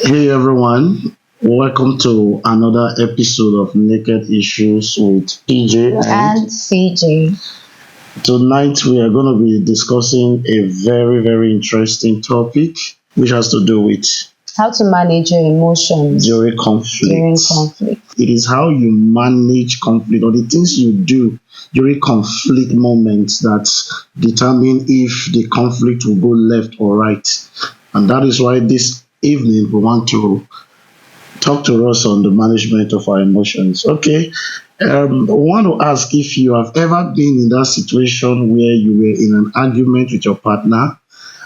Hey everyone, welcome to another episode of Naked Issues with PJ. And And CJ. tonight we are going to be discussing a very, very interesting topic which has to do with How to manage your emotions during during conflict. conflict. It is how you manage conflict or the things you do during conflict moments that determine if the conflict will go left or right. And that is why this evening we want to talk to us on the management of our emotions. Okay. I want to ask if you have ever been in that situation where you were in an argument with your partner,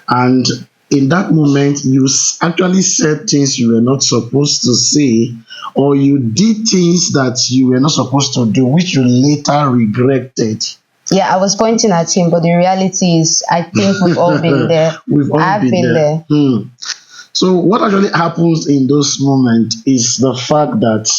and in that moment you actually said things you were not supposed to say, or you did things that you were not supposed to do, which you later regretted. Yeah, I was pointing at him, but the reality is, I think we've all been there. We've all I've been been there. there. So what actually happens in those moments is the fact that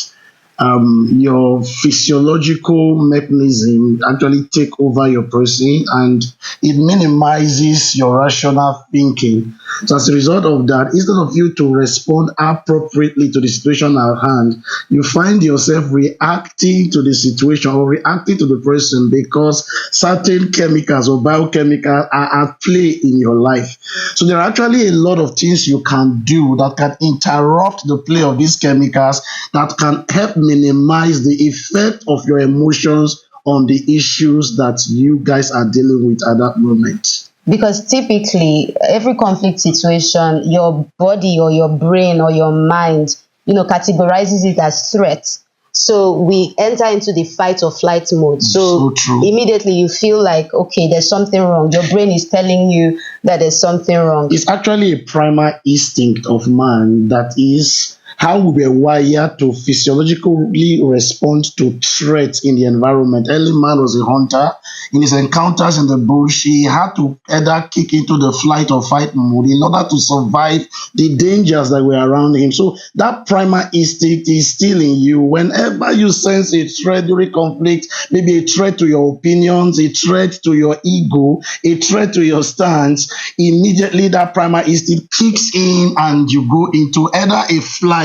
your physiological mechanism actually take over your person, and it minimizes your rational thinking. So as a result of that, instead of you to respond appropriately to the situation at hand, you find yourself reacting to the situation or reacting to the person because certain chemicals or biochemicals are at play in your life. So there are actually a lot of things you can do that can interrupt the play of these chemicals, that can help minimize the effect of your emotions on the issues that you guys are dealing with at that moment. Because typically, every conflict situation, your body or your brain or your mind, categorizes it as threat. So we enter into the fight or flight mode. So So true. immediately you feel like, okay, there's something wrong. Your brain is telling you that there's something wrong. It's actually a primal instinct of man, that is how we were wired to physiologically respond to threats in the environment. Early man was a hunter. In his encounters in the bush, he had to either kick into the flight or fight mode in order to survive the dangers that were around him. So that primal instinct is still in you. Whenever you sense a threat during conflict, maybe a threat to your opinions, a threat to your ego, a threat to your stance, immediately that primal instinct kicks in and you go into either a flight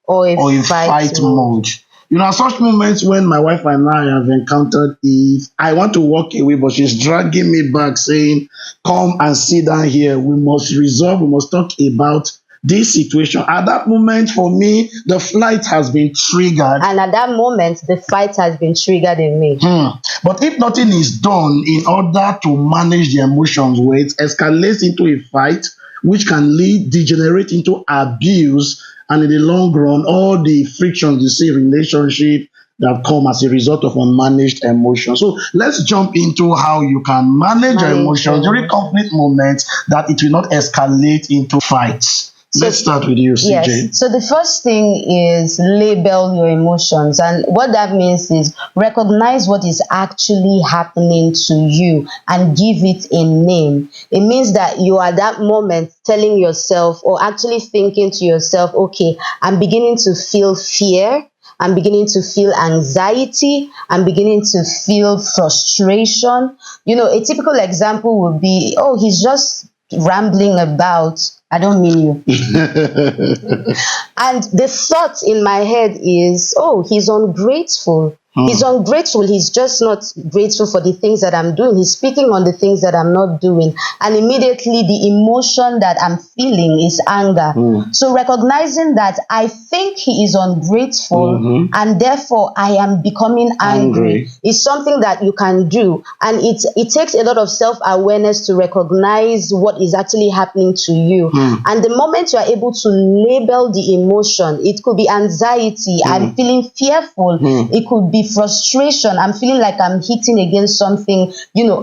Or a or a fight fight mode. mode. Such moments when my wife and I have encountered is I want to walk away, but she's dragging me back, saying, "Come and sit down here. We must resolve, we must talk about this situation." At that moment, for me, the flight has been triggered. And at that moment, the fight has been triggered in me. But if nothing is done in order to manage the emotions, where it escalates into a fight, which can degenerate into abuse, and in the long run, all the frictions you see in relationship that come as a result of unmanaged emotions. So let's jump into how you can manage your Manage emotions your during conflict moments, that it will not escalate into fights. So- Let's start with you, CJ. Yes. So the first thing is label your emotions. And what that means is recognize what is actually happening to you and give it a name. It means that you are at that moment telling yourself or actually thinking to yourself, okay, I'm beginning to feel fear. I'm beginning to feel anxiety. I'm beginning to feel frustration. A typical example would be, oh, he's just rambling about, I don't mean you. And the thought in my head is, oh, he's ungrateful. He's ungrateful. He's just not grateful for the things that I'm doing. He's speaking on the things that I'm not doing. And immediately the emotion that I'm feeling is anger. So recognizing that I think he is ungrateful and therefore I am becoming angry is something that you can do. And it takes a lot of self-awareness to recognize what is actually happening to you. And the moment you are able to label the emotion, it could be anxiety, I'm feeling fearful. It could be frustration, I'm feeling like I'm hitting against something.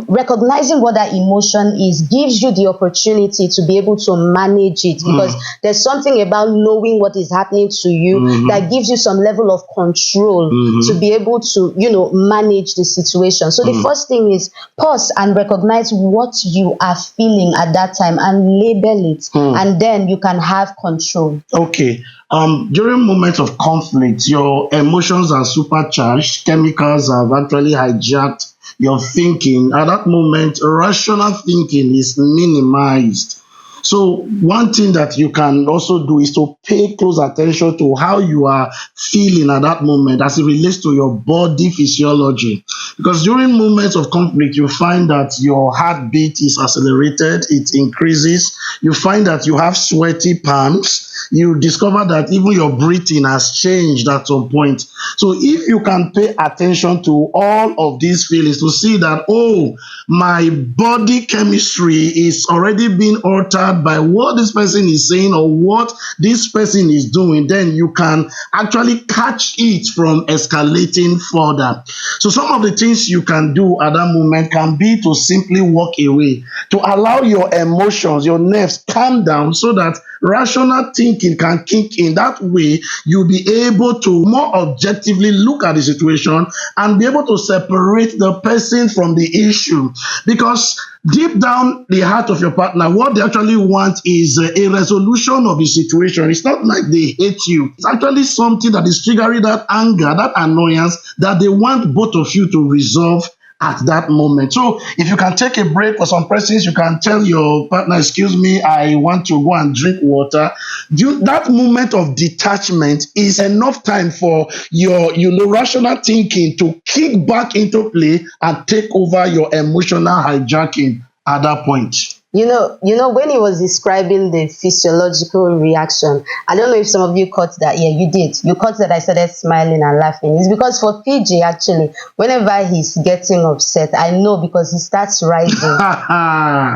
Recognizing what that emotion is gives you the opportunity to be able to manage it, because there's something about knowing what is happening to you that gives you some level of control to be able to manage the situation. So the first thing is pause and recognize what you are feeling at that time and label it, and then you can have control. Okay. During moments of conflict, your emotions are supercharged. Chemicals have actually hijacked your thinking. At that moment, rational thinking is minimized. So one thing that you can also do is to pay close attention to how you are feeling at that moment as it relates to your body physiology. Because during moments of conflict, you find that your heartbeat is accelerated, it increases. You find that you have sweaty palms. You discover that even your breathing has changed at some point. So if you can pay attention to all of these feelings to see that, oh, my body chemistry is already being altered by what this person is saying or what this person is doing, then you can actually catch it from escalating further. So some of the things you can do at that moment can be to simply walk away, to allow your emotions, your nerves calm down so that rational thinking can kick in. That way, you'll be able to more objectively look at the situation and be able to separate the person from the issue. Because deep down the heart of your partner, what they actually want is a resolution of the situation. It's not like they hate you. It's actually something that is triggering that anger, that annoyance that they want both of you to resolve at that moment. So if you can take a break for some persons, you can tell your partner, excuse me, I want to go and drink water. That moment of detachment is enough time for your rational thinking to kick back into play and take over your emotional hijacking at that point. When he was describing the physiological reaction, I don't know if some of you caught that. Yeah, you did. You caught that I started smiling and laughing. It's because for PJ, actually, whenever he's getting upset, I know because he starts rising.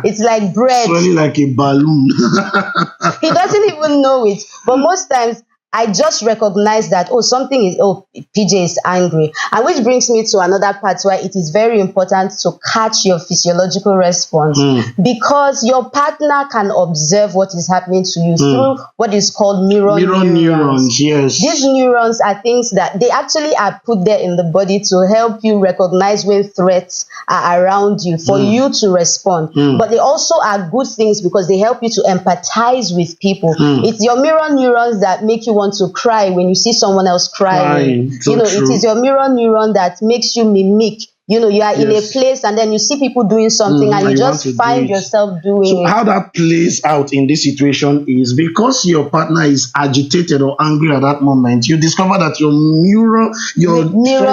It's like bread. Swelling like a balloon. He doesn't even know it. But most times, I just recognize that, PJ is angry. And which brings me to another part where it is very important to catch your physiological response because your partner can observe what is happening to you through what is called mirror neurons. Yes. These neurons are things that they actually are put there in the body to help you recognize when threats are around you for you to respond. But they also are good things because they help you to empathize with people. It's your mirror neurons that make you want to cry when you see someone else crying. So it is your mirror neuron that makes you mimic. You are in a place and then you see people doing something and you just find yourself doing so it. How that plays out in this situation is because your partner is agitated or angry at that moment, you discover that your mirror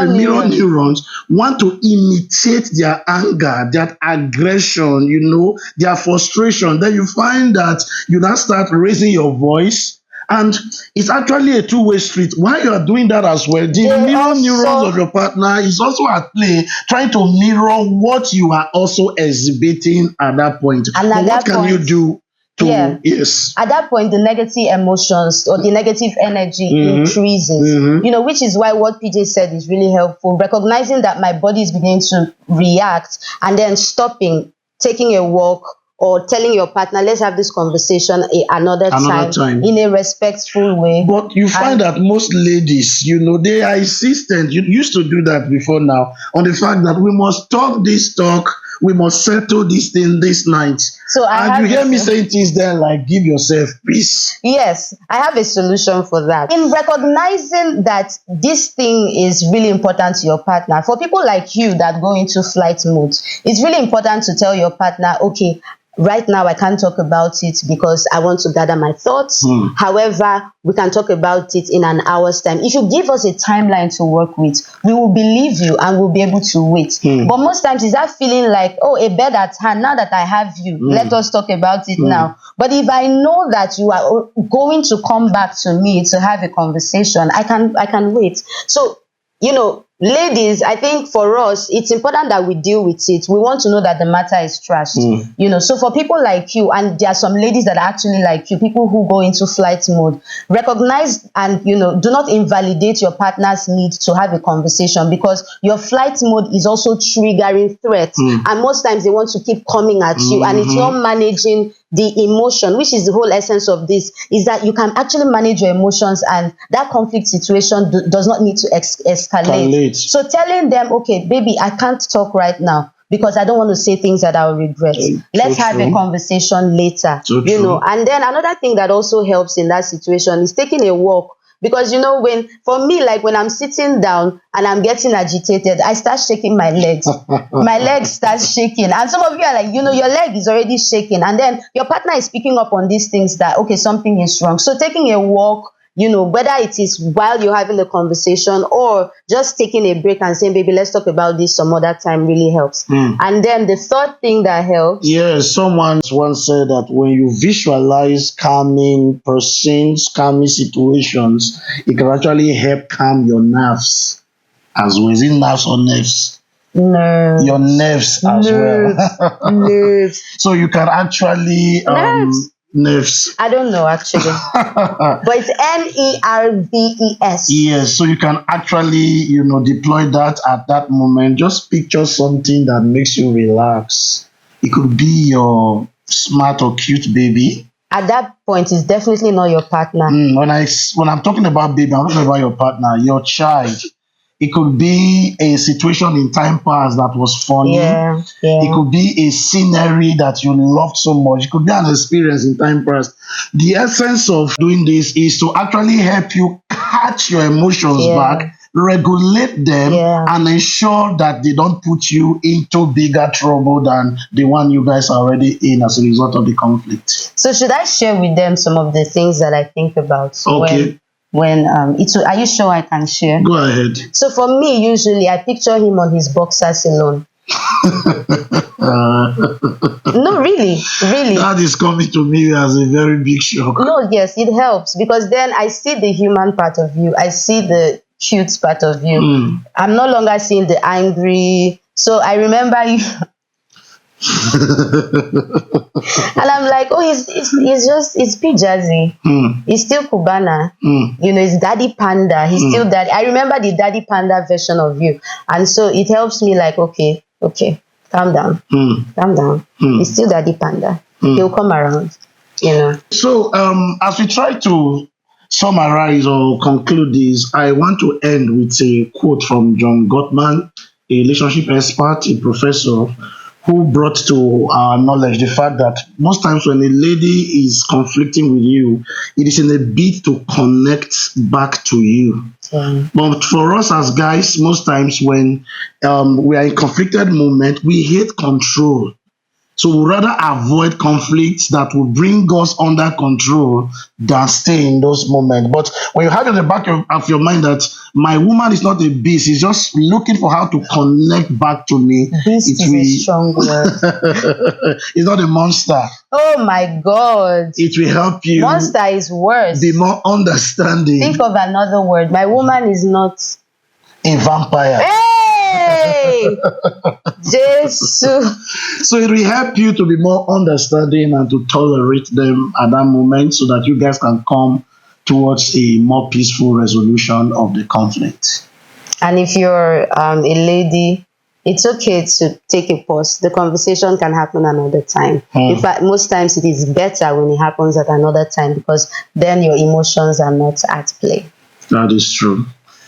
neurons want to imitate their anger, their aggression, their frustration. Then you find that you now start raising your voice. And it's actually a two-way street. While you are doing that as well, the mirror neurons of your partner is also at play, trying to mirror what you are also exhibiting at that point. And at what can you do to, yes. At that point, the negative emotions or the negative energy increases, which is why what PJ said is really helpful. Recognizing that my body is beginning to react and then stopping, taking a walk, or telling your partner, let's have this conversation another time in a respectful way. But you find that most ladies, they are insistent. You used to do that before now on the fact that we must talk this talk, we must settle this thing this night. And you hear me saying things there like, give yourself peace. Yes, I have a solution for that. In recognizing that this thing is really important to your partner, for people like you that go into flight mode, it's really important to tell your partner, okay, right now, I can't talk about it because I want to gather my thoughts. However, we can talk about it in an hour's time. If you give us a timeline to work with, we will believe you and we'll be able to wait. But most times, is that feeling like, a bed at hand, now that I have you, let us talk about it now. But if I know that you are going to come back to me to have a conversation, I can wait. So, ladies, I think for us, it's important that we deal with it. We want to know that the matter is trashed. So for people like you, and there are some ladies that are actually like you, people who go into flight mode, recognize and, do not invalidate your partner's need to have a conversation because your flight mode is also triggering threats. And most times they want to keep coming at you and it's not managing the emotion, which is the whole essence of this, is that you can actually manage your emotions and that conflict situation does not need to escalate. So telling them, okay, baby, I can't talk right now because I don't want to say things that I'll regret. Let's have a conversation later. And then another thing that also helps in that situation is taking a walk because when for me, like when I'm sitting down and I'm getting agitated, I start shaking my legs. My legs start shaking, and some of you are like, your leg is already shaking, and then your partner is picking up on these things that, okay, something is wrong. So taking a walk, whether it is while you're having the conversation or just taking a break and saying, baby, let's talk about this some other time, really helps. And then the third thing that helps. Yeah, someone once said that when you visualize calming persons, calming situations, it can actually help calm your nerves as well. Is it nerves or nerves? Nerves. Your nerves as well. Nerves. So you can actually nerves. I don't know actually, but it's nerves. Yes, so you can actually, deploy that at that moment. Just picture something that makes you relax. It could be your smart or cute baby. At that point, it's definitely not your partner. When I'm talking about baby, I'm talking about your partner, your child. It could be a situation in time past that was funny. Yeah. It could be a scenery that you loved so much. It could be an experience in time past. The essence of doing this is to actually help you catch your emotions back, regulate them, and ensure that they don't put you into bigger trouble than the one you guys are already in as a result of the conflict. So should I share with them some of the things that I think about? Okay. Are you sure I can share? Go ahead. So for me, usually I picture him on his boxers alone. No, really. That is coming to me as a very big shock. No, yes, it helps because then I see the human part of you. I see the cute part of you. I'm no longer seeing the angry. So I remember you. And I'm like, oh, it's P Jazzy. He's still Cubana. It's Daddy Panda. He's still Daddy. I remember the Daddy Panda version of you. And so it helps me like, okay, calm down. Calm down. He's still Daddy Panda. He'll come around, So as we try to summarize or conclude this, I want to end with a quote from John Gottman, a relationship expert, a professor, who brought to our knowledge the fact that most times when a lady is conflicting with you, it is in a bid to connect back to you. But for us as guys, most times when we are in conflicted moment, we hate control. So we rather avoid conflicts that will bring us under control than stay in those moments. But when you have in the back of your mind that my woman is not a beast, she's just looking for how to connect back to me. Beast is a strong word. It's not a monster. Oh my God. It will help you. Monster is worse. Be more understanding. Think of another word. My woman is not a vampire. Hey! Jesus. So it will help you to be more understanding and to tolerate them at that moment so that you guys can come towards a more peaceful resolution of the conflict. And if you're a lady, it's okay to take a pause. The conversation can happen another time. In fact, most times it is better when it happens at another time because then your emotions are not at play. That is true.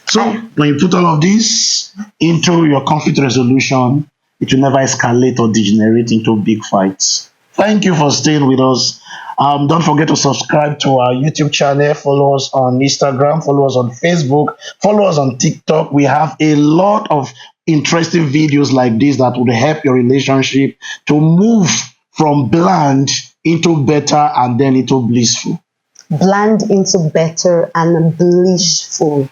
So when you put all of this into your conflict resolution, it will never escalate or degenerate into big fights. Thank you for staying with us. Don't forget to subscribe to our YouTube channel. Follow us on Instagram. Follow us on Facebook. Follow us on TikTok. We have a lot of interesting videos like this that would help your relationship to move from bland into better and then into blissful. Bland into better and blissful.